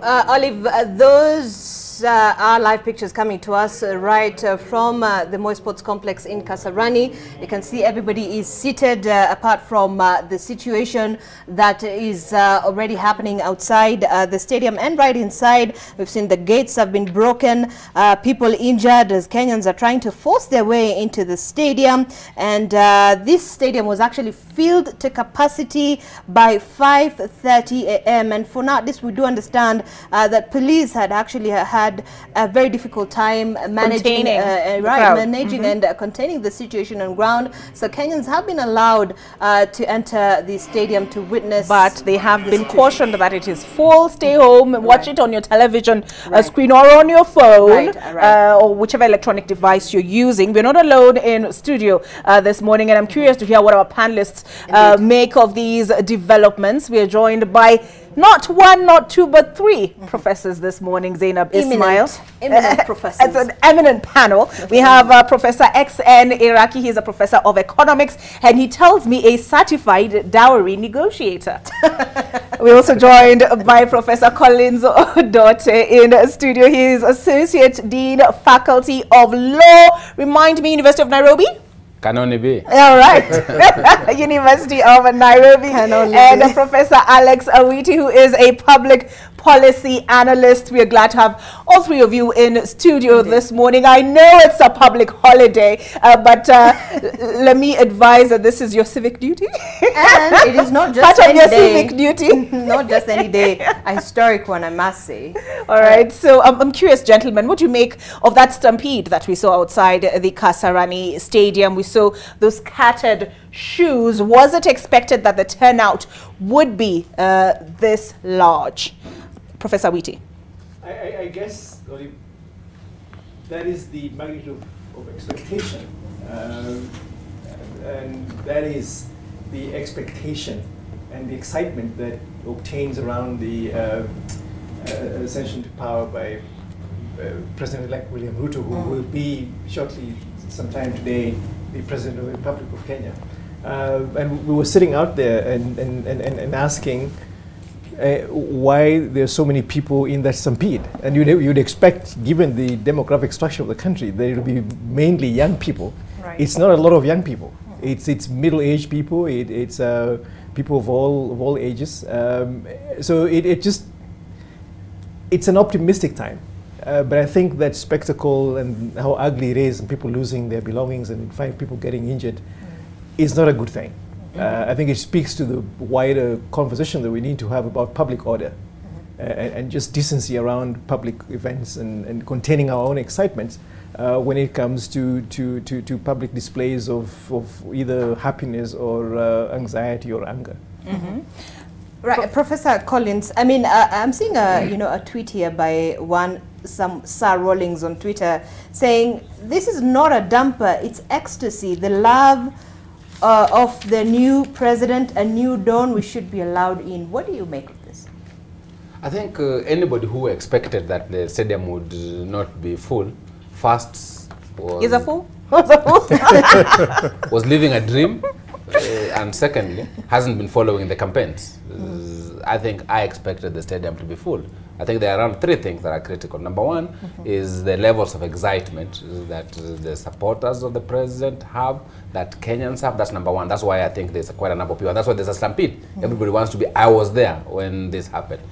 Olive, those are live pictures coming to us right from the Moi Sports Complex in Kasarani. You can see everybody is seated apart from the situation that is already happening outside the stadium, and right inside we've seen the gates have been broken, people injured as Kenyans are trying to force their way into the stadium. And this stadium was actually filled to capacity by 5:30 a.m. and for now, this we do understand that police had actually had a very difficult time managing and containing the situation on ground. So Kenyans have been allowed to enter the stadium to witness, but they have been cautioned that it is full. Stay home, watch it on your television screen or on your phone or whichever electronic device you're using. We're not alone in studio this morning, and I'm curious to hear what our panelists make of these developments. We are joined by not one, not two, but three professors this morning. Zainab Ismail. Eminent professors. It's an eminent panel. We have Professor XN Iraki. He's a professor of economics, and he tells me a certified dowry negotiator. We're also joined by Professor Collins Odote in studio. He is Associate Dean, Faculty of Law. Remind me, University of Nairobi? Can only be. All right. University of Nairobi. And Professor Alex Awiti, who is a public policy analyst. We are glad to have all three of you in studio this morning. I know it's a public holiday, but let me advise that this is your civic duty. And it is not just part of any your day. civic duty. Not just any day. A historic one, I must say. All right. So I'm curious, gentlemen, what do you make of that stampede that we saw outside the Kasarani Stadium? We saw those scattered shoes. Was it expected that the turnout would be this large? Professor Witi. I guess that is the magnitude of expectation, and that is the expectation and the excitement that obtains around the ascension to power by President-elect William Ruto, who will be shortly, sometime today, the President of the Republic of Kenya. And we were sitting out there and asking why there's so many people in that stampede. And you'd expect, given the demographic structure of the country, that it would be mainly young people. Right. It's not a lot of young people. It's middle-aged people. It's people of all ages. So it's an optimistic time. But I think that spectacle and how ugly it is, and people losing their belongings and find people getting injured, is not a good thing. I think it speaks to the wider conversation that we need to have about public order and just decency around public events and containing our own excitements when it comes to public displays of either happiness or anxiety or anger. Right, Professor Collins. I mean, I'm seeing a tweet here by some Sir Rawlings on Twitter saying this is not a dumper, it's ecstasy, the love of the new president, a new dawn. We should be allowed in. What do you make of this? I think anybody who expected that the stadium would not be full first was was living a dream, and secondly hasn't been following the campaigns. I think I expected the stadium to be full. I think there are around three things that are critical. Number one is the levels of excitement that the supporters of the president have, that Kenyans have. That's number one. That's why I think there's quite a number of people. And that's why there's a stampede. Everybody wants to be, I was there when this happened.